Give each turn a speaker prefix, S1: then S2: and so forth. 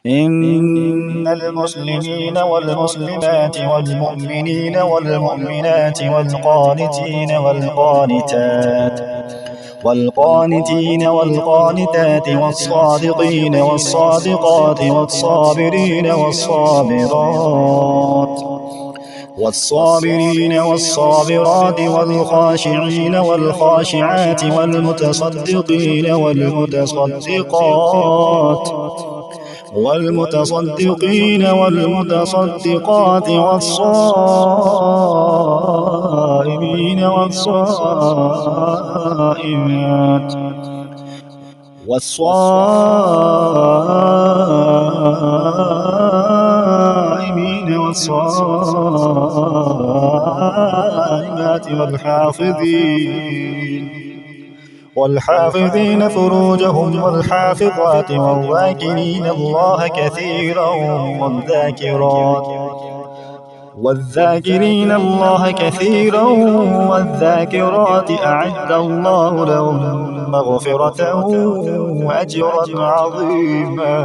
S1: إن المسلمين والمسلمات والمؤمنين والمؤمنات والقانتين والقانتات والصادقين والصادقات والصابرين والصابرات والخاشعين والخاشعات والمتصدقين والمتصدقات والصائمين والصائمات والحافظين فروجهم والحافظات والذاكرين الله كثيرا والذاكرات أعد الله لهم مغفرة وأجرا عظيما.